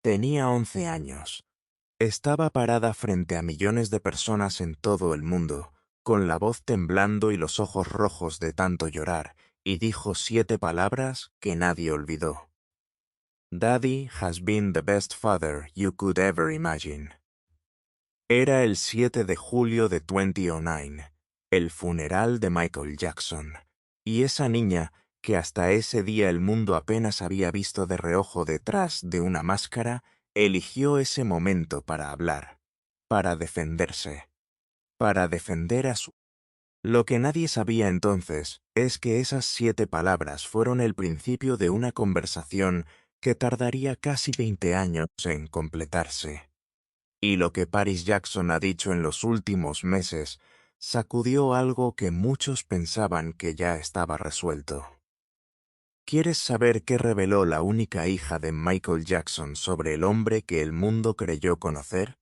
Tenía 11 años. Estaba parada frente a millones de personas en todo el mundo, con la voz temblando y los ojos rojos de tanto llorar, y dijo 7 palabras que nadie olvidó. Daddy has been the best father you could ever imagine. Era el 7 de julio de 2009, el funeral de Michael Jackson, y esa niña, que hasta ese día el mundo apenas había visto de reojo detrás de una máscara, eligió ese momento para hablar, para defenderse, para defender a su... Lo que nadie sabía entonces es que esas 7 palabras fueron el principio de una conversación que tardaría casi 20 años en completarse. Y lo que Paris Jackson ha dicho en los últimos meses sacudió algo que muchos pensaban que ya estaba resuelto. ¿Quieres saber qué reveló la única hija de Michael Jackson sobre el hombre que el mundo creyó conocer?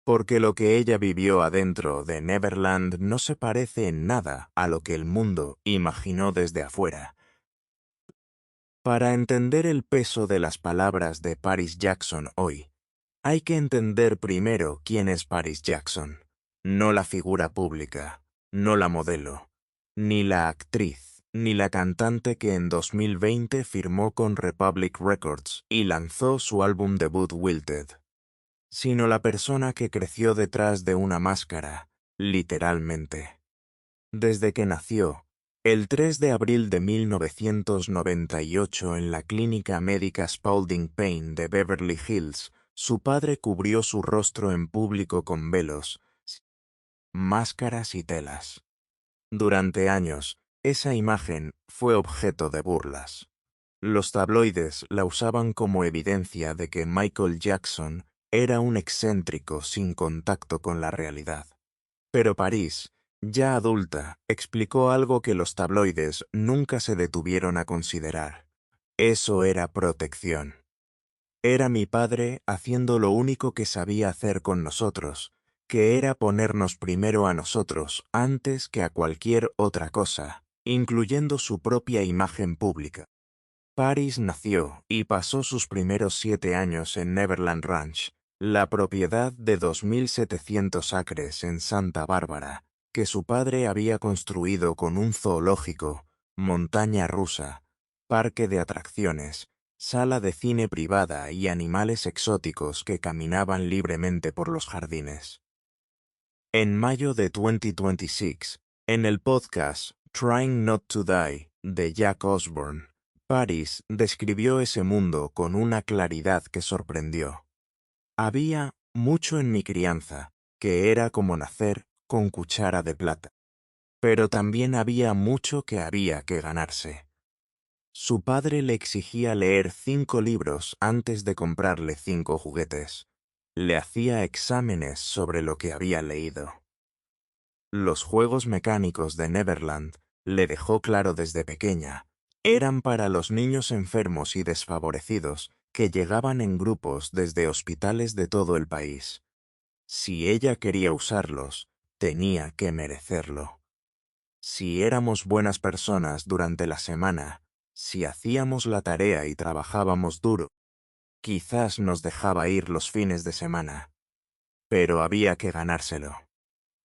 Porque lo que ella vivió adentro de Neverland no se parece en nada a lo que el mundo imaginó desde afuera. Para entender el peso de las palabras de Paris Jackson hoy, hay que entender primero quién es Paris Jackson, no la figura pública, no la modelo, ni la actriz, ni la cantante que en 2020 firmó con Republic Records y lanzó su álbum debut Wilted, sino la persona que creció detrás de una máscara, literalmente. Desde que nació, el 3 de abril de 1998 en la clínica médica Spaulding Payne de Beverly Hills, su padre cubrió su rostro en público con velos, máscaras y telas. Durante años, esa imagen fue objeto de burlas. Los tabloides la usaban como evidencia de que Michael Jackson era un excéntrico sin contacto con la realidad. Pero Paris, ya adulta, explicó algo que los tabloides nunca se detuvieron a considerar. Eso era protección. Era mi padre haciendo lo único que sabía hacer con nosotros, que era ponernos primero a nosotros antes que a cualquier otra cosa, incluyendo su propia imagen pública. Paris nació y pasó sus primeros 7 años en Neverland Ranch, la propiedad de 2.700 acres en Santa Bárbara, que su padre había construido con un zoológico, montaña rusa, parque de atracciones, sala de cine privada y animales exóticos que caminaban libremente por los jardines. En mayo de 2026, en el podcast Trying Not to Die de Jack Osbourne, Paris describió ese mundo con una claridad que sorprendió. Había mucho en mi crianza, que era como nacer con cuchara de plata. Pero también había mucho que había que ganarse. Su padre le exigía leer 5 libros antes de comprarle 5 juguetes. Le hacía exámenes sobre lo que había leído. Los juegos mecánicos de Neverland, le dejó claro desde pequeña, eran para los niños enfermos y desfavorecidos que llegaban en grupos desde hospitales de todo el país. Si ella quería usarlos, tenía que merecerlo. Si éramos buenas personas durante la semana, si hacíamos la tarea y trabajábamos duro, quizás nos dejaba ir los fines de semana. Pero había que ganárselo.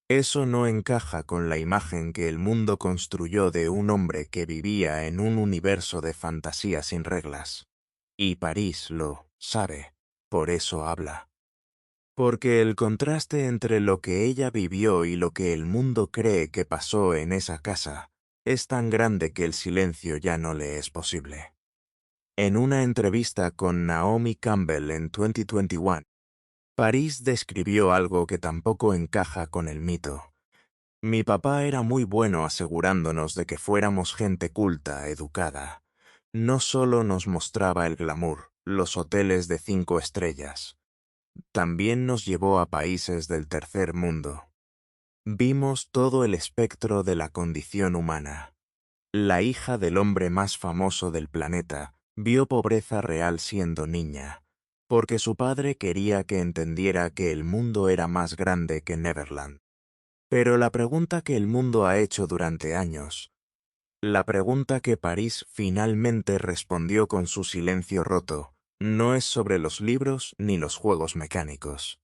Eso no encaja con la imagen que el mundo construyó de un hombre que vivía en un universo de fantasía sin reglas. Y París lo sabe, por eso habla. Porque el contraste entre lo que ella vivió y lo que el mundo cree que pasó en esa casa es tan grande que el silencio ya no le es posible. En una entrevista con Naomi Campbell en 2021, París describió algo que tampoco encaja con el mito. Mi papá era muy bueno asegurándonos de que fuéramos gente culta, educada. No solo nos mostraba el glamour, los hoteles de 5 estrellas. También nos llevó a países del tercer mundo. Vimos todo el espectro de la condición humana. La hija del hombre más famoso del planeta vio pobreza real siendo niña, porque su padre quería que entendiera que el mundo era más grande que Neverland. Pero la pregunta que el mundo ha hecho durante años, la pregunta que París finalmente respondió con su silencio roto, no es sobre los libros ni los juegos mecánicos.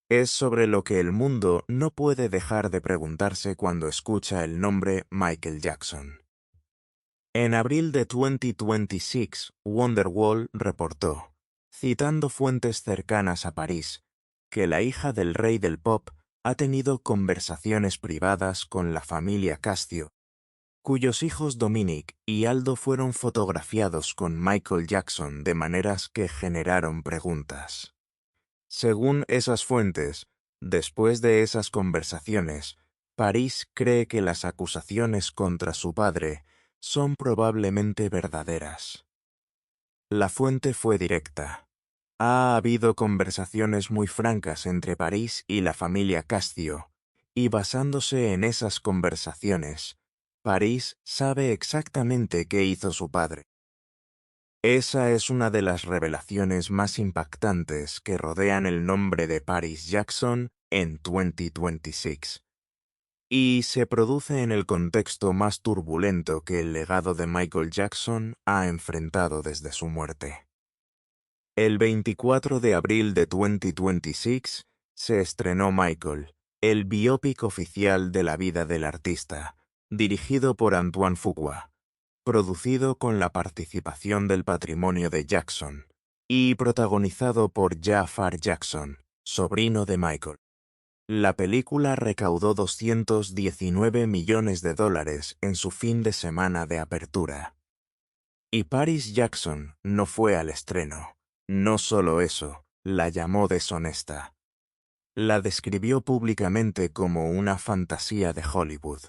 Es sobre lo que el mundo no puede dejar de preguntarse cuando escucha el nombre Michael Jackson. En abril de 2026, Wonderwall reportó, citando fuentes cercanas a París, que la hija del rey del pop ha tenido conversaciones privadas con la familia Castillo, cuyos hijos Dominic y Aldo fueron fotografiados con Michael Jackson de maneras que generaron preguntas. Según esas fuentes, después de esas conversaciones, Paris cree que las acusaciones contra su padre son probablemente verdaderas. La fuente fue directa. Ha habido conversaciones muy francas entre Paris y la familia Castillo, y basándose en esas conversaciones, Paris sabe exactamente qué hizo su padre. Esa es una de las revelaciones más impactantes que rodean el nombre de Paris Jackson en 2026. Y se produce en el contexto más turbulento que el legado de Michael Jackson ha enfrentado desde su muerte. El 24 de abril de 2026 se estrenó Michael, el biopic oficial de la vida del artista, dirigido por Antoine Fuqua, producido con la participación del patrimonio de Jackson, y protagonizado por Jafar Jackson, sobrino de Michael. La película recaudó $219 millones en su fin de semana de apertura. Y Paris Jackson no fue al estreno. No solo eso, la llamó deshonesta. La describió públicamente como una fantasía de Hollywood.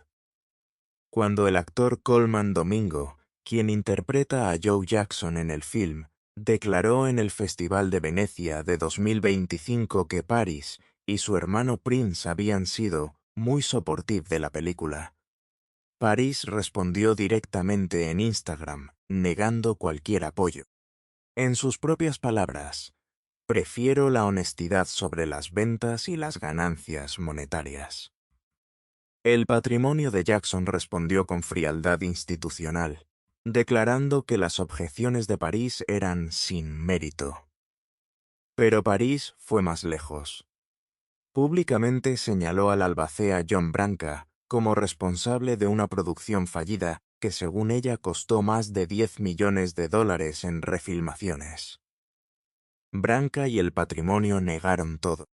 Cuando el actor Colman Domingo, quien interpreta a Joe Jackson en el film, declaró en el Festival de Venecia de 2025 que Paris y su hermano Prince habían sido muy supportive de la película. Paris respondió directamente en Instagram, negando cualquier apoyo. En sus propias palabras, prefiero la honestidad sobre las ventas y las ganancias monetarias. El patrimonio de Jackson respondió con frialdad institucional, declarando que las objeciones de Paris eran sin mérito. Pero Paris fue más lejos. Públicamente señaló al albacea John Branca como responsable de una producción fallida que según ella costó más de $10 millones en refilmaciones. Branca y el patrimonio negaron todo.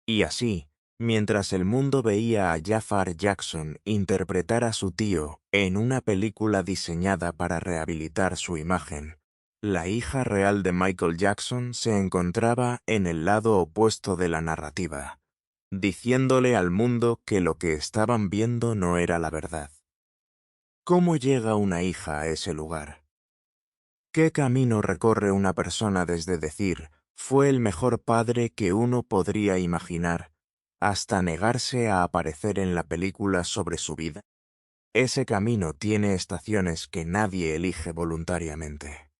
Y así, mientras el mundo veía a Jafar Jackson interpretar a su tío en una película diseñada para rehabilitar su imagen, la hija real de Michael Jackson se encontraba en el lado opuesto de la narrativa, diciéndole al mundo que lo que estaban viendo no era la verdad. ¿Cómo llega una hija a ese lugar? ¿Qué camino recorre una persona desde decir, fue el mejor padre que uno podría imaginar, hasta negarse a aparecer en la película sobre su vida? Ese camino tiene estaciones que nadie elige voluntariamente.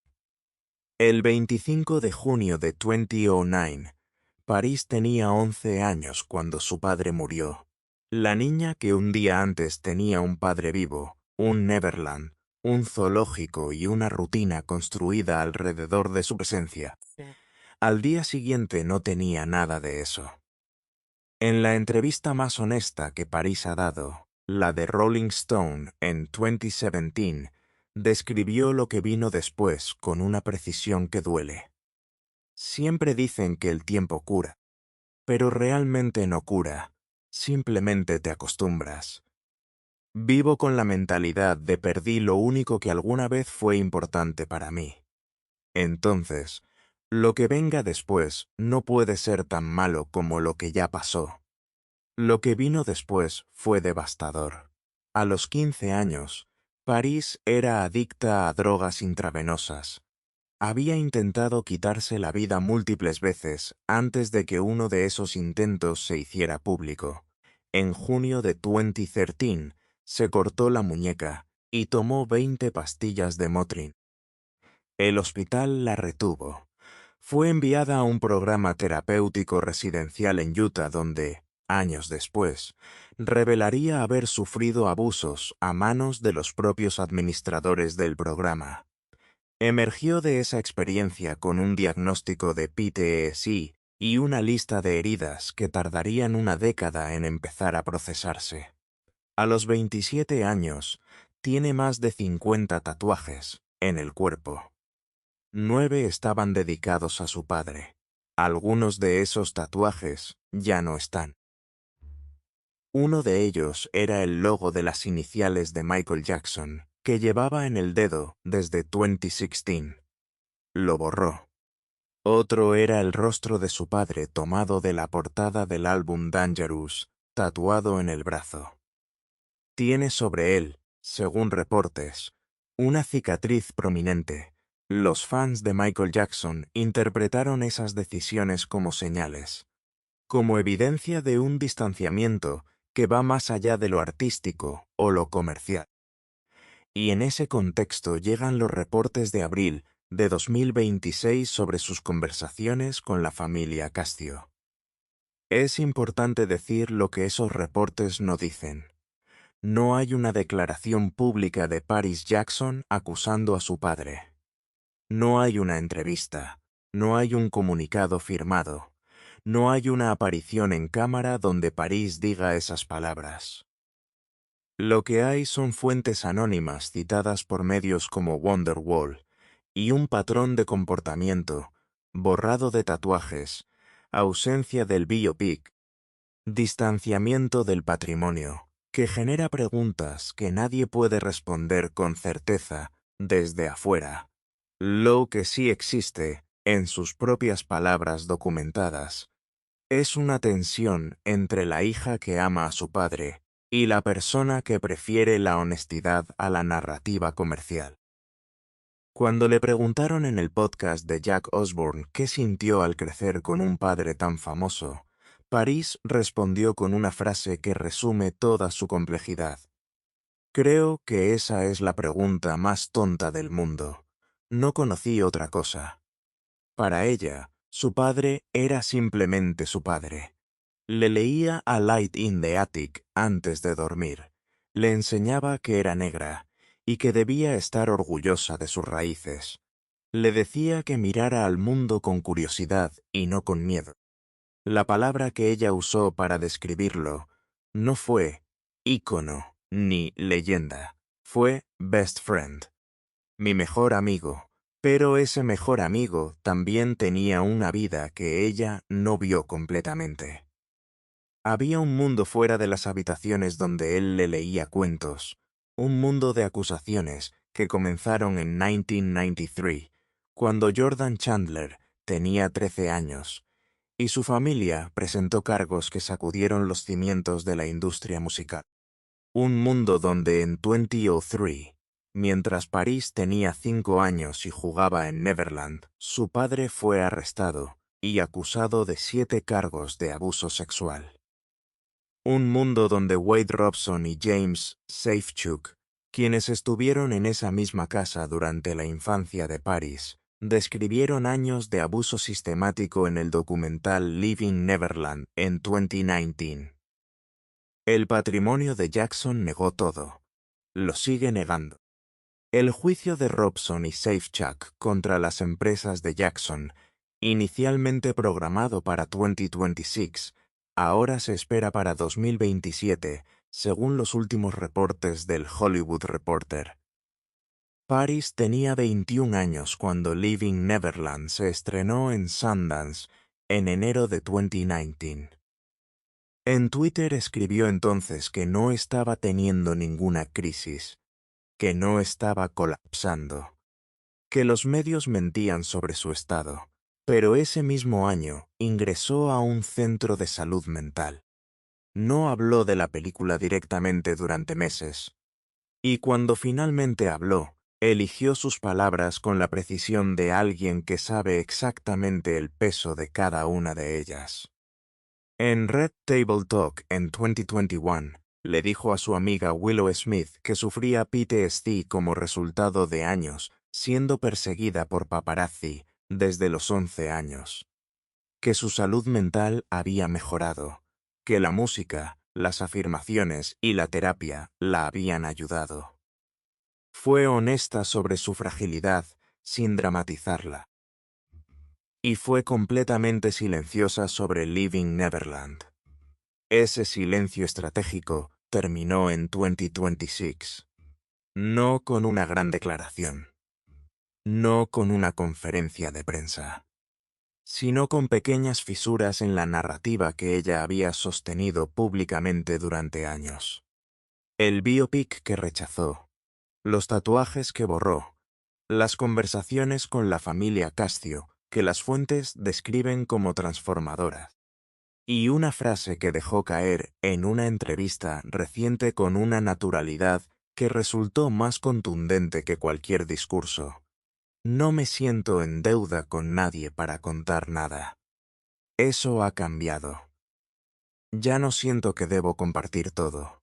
El 25 de junio de 2009, Paris tenía 11 años cuando su padre murió. La niña que un día antes tenía un padre vivo, un Neverland, un zoológico y una rutina construida alrededor de su presencia. Al día siguiente no tenía nada de eso. En la entrevista más honesta que Paris ha dado, la de Rolling Stone en 2017, describió lo que vino después con una precisión que duele. Siempre dicen que el tiempo cura, pero realmente no cura, simplemente te acostumbras. Vivo con la mentalidad de perdí lo único que alguna vez fue importante para mí. Entonces, lo que venga después no puede ser tan malo como lo que ya pasó. Lo que vino después fue devastador. A los 15 años, Paris era adicta a drogas intravenosas. Había intentado quitarse la vida múltiples veces antes de que uno de esos intentos se hiciera público. En junio de 2013, se cortó la muñeca y tomó 20 pastillas de Motrin. El hospital la retuvo. Fue enviada a un programa terapéutico residencial en Utah donde, años después, revelaría haber sufrido abusos a manos de los propios administradores del programa. Emergió de esa experiencia con un diagnóstico de PTSD y una lista de heridas que tardarían una década en empezar a procesarse. A los 27 años, tiene más de 50 tatuajes en el cuerpo. 9 estaban dedicados a su padre. Algunos de esos tatuajes ya no están. Uno de ellos era el logo de las iniciales de Michael Jackson, que llevaba en el dedo desde 2016. Lo borró. Otro era el rostro de su padre tomado de la portada del álbum Dangerous, tatuado en el brazo. Tiene sobre él, según reportes, una cicatriz prominente. Los fans de Michael Jackson interpretaron esas decisiones como señales, como evidencia de un distanciamiento que va más allá de lo artístico o lo comercial. Y en ese contexto llegan los reportes de abril de 2026 sobre sus conversaciones con la familia Castillo. Es importante decir lo que esos reportes no dicen. No hay una declaración pública de Paris Jackson acusando a su padre. No hay una entrevista. No hay un comunicado firmado. No hay una aparición en cámara donde Paris diga esas palabras. Lo que hay son fuentes anónimas citadas por medios como Wonderwall y un patrón de comportamiento, borrado de tatuajes, ausencia del biopic, distanciamiento del patrimonio, que genera preguntas que nadie puede responder con certeza desde afuera. Lo que sí existe, en sus propias palabras documentadas, es una tensión entre la hija que ama a su padre y la persona que prefiere la honestidad a la narrativa comercial. Cuando le preguntaron en el podcast de Jack Osbourne qué sintió al crecer con un padre tan famoso, Paris respondió con una frase que resume toda su complejidad. Creo que esa es la pregunta más tonta del mundo. No conocí otra cosa. Para ella, su padre era simplemente su padre. Le leía a Light in the Attic antes de dormir. Le enseñaba que era negra y que debía estar orgullosa de sus raíces. Le decía que mirara al mundo con curiosidad y no con miedo. La palabra que ella usó para describirlo no fue ícono ni leyenda, fue best friend, mi mejor amigo. Pero ese mejor amigo también tenía una vida que ella no vio completamente. Había un mundo fuera de las habitaciones donde él le leía cuentos, un mundo de acusaciones que comenzaron en 1993, cuando Jordan Chandler tenía 13 años, y su familia presentó cargos que sacudieron los cimientos de la industria musical. Un mundo donde en 2003, mientras Paris tenía 5 años y jugaba en Neverland, su padre fue arrestado y acusado de 7 cargos de abuso sexual. Un mundo donde Wade Robson y James Safechuck, quienes estuvieron en esa misma casa durante la infancia de Paris, describieron años de abuso sistemático en el documental Living Neverland en 2019. El patrimonio de Jackson negó todo. Lo sigue negando. El juicio de Robson y Safechuck contra las empresas de Jackson, inicialmente programado para 2026, ahora se espera para 2027, según los últimos reportes del Hollywood Reporter. Paris tenía 21 años cuando Living Neverland se estrenó en Sundance en enero de 2019. En Twitter escribió entonces que no estaba teniendo ninguna crisis, que no estaba colapsando, que los medios mentían sobre su estado, pero ese mismo año ingresó a un centro de salud mental. No habló de la película directamente durante meses, y cuando finalmente habló, eligió sus palabras con la precisión de alguien que sabe exactamente el peso de cada una de ellas. En Red Table Talk en 2021, le dijo a su amiga Willow Smith que sufría PTSD como resultado de años siendo perseguida por paparazzi desde los 11 años, que su salud mental había mejorado, que la música, las afirmaciones y la terapia la habían ayudado. Fue honesta sobre su fragilidad sin dramatizarla. Y fue completamente silenciosa sobre Leaving Neverland. Ese silencio estratégico terminó en 2026. No con una gran declaración. No con una conferencia de prensa, sino con pequeñas fisuras en la narrativa que ella había sostenido públicamente durante años. El biopic que rechazó, los tatuajes que borró, las conversaciones con la familia Cascio, que las fuentes describen como transformadoras, y una frase que dejó caer en una entrevista reciente con una naturalidad que resultó más contundente que cualquier discurso. No me siento en deuda con nadie para contar nada. Eso ha cambiado. Ya no siento que debo compartir todo.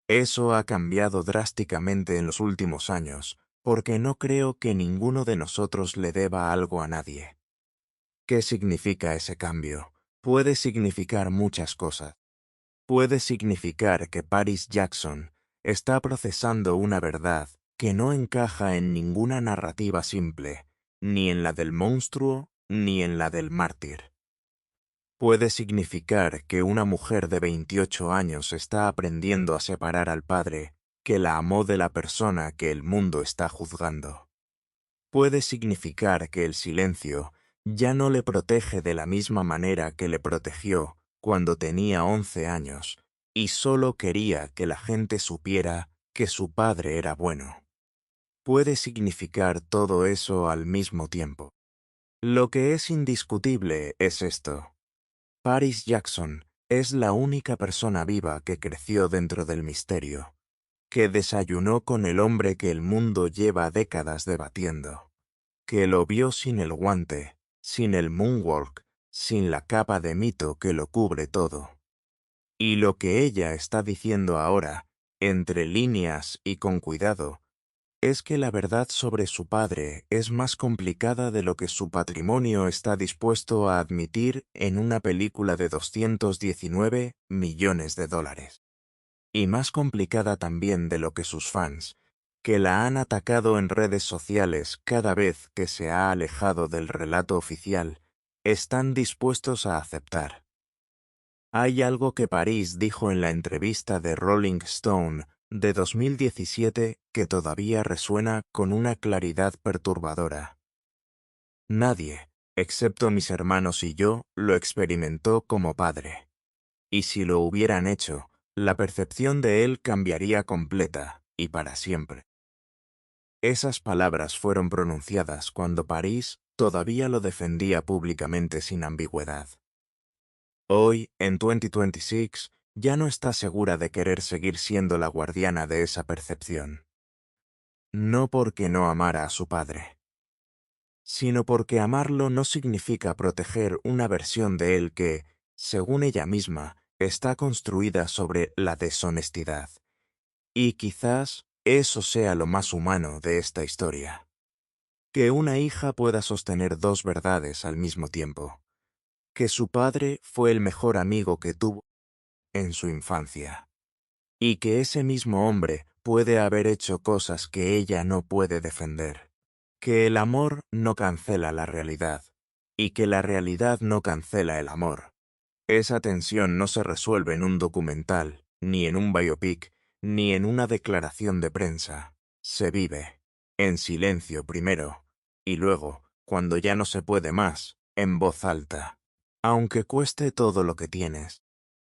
Eso ha cambiado drásticamente en los últimos años, porque no creo que ninguno de nosotros le deba algo a nadie. ¿Qué significa ese cambio? Puede significar muchas cosas. Puede significar que Paris Jackson está procesando una verdad que no encaja en ninguna narrativa simple, ni en la del monstruo, ni en la del mártir. Puede significar que una mujer de 28 años está aprendiendo a separar al padre que la amó de la persona que el mundo está juzgando. Puede significar que el silencio ya no le protege de la misma manera que le protegió cuando tenía 11 años y solo quería que la gente supiera que su padre era bueno. Puede significar todo eso al mismo tiempo. Lo que es indiscutible es esto. Paris Jackson es la única persona viva que creció dentro del misterio, que desayunó con el hombre que el mundo lleva décadas debatiendo, que lo vio sin el guante, sin el moonwalk, sin la capa de mito que lo cubre todo. Y lo que ella está diciendo ahora, entre líneas y con cuidado, es que la verdad sobre su padre es más complicada de lo que su patrimonio está dispuesto a admitir en una película de 219 millones de dólares. Y más complicada también de lo que sus fans, que la han atacado en redes sociales cada vez que se ha alejado del relato oficial, están dispuestos a aceptar. Hay algo que Paris dijo en la entrevista de Rolling Stone de 2017 que todavía resuena con una claridad perturbadora. Nadie, excepto mis hermanos y yo, lo experimentó como padre. Y si lo hubieran hecho, la percepción de él cambiaría completa y para siempre. Esas palabras fueron pronunciadas cuando Paris todavía lo defendía públicamente sin ambigüedad. Hoy, en 2026, ya no está segura de querer seguir siendo la guardiana de esa percepción. No porque no amara a su padre, sino porque amarlo no significa proteger una versión de él que, según ella misma, está construida sobre la deshonestidad. Y quizás eso sea lo más humano de esta historia. Que una hija pueda sostener dos verdades al mismo tiempo. Que su padre fue el mejor amigo que tuvo en su infancia, y que ese mismo hombre puede haber hecho cosas que ella no puede defender, que el amor no cancela la realidad, y que la realidad no cancela el amor. Esa tensión no se resuelve en un documental, ni en un biopic, ni en una declaración de prensa. Se vive, en silencio primero, y luego, cuando ya no se puede más, en voz alta. Aunque cueste todo lo que tienes,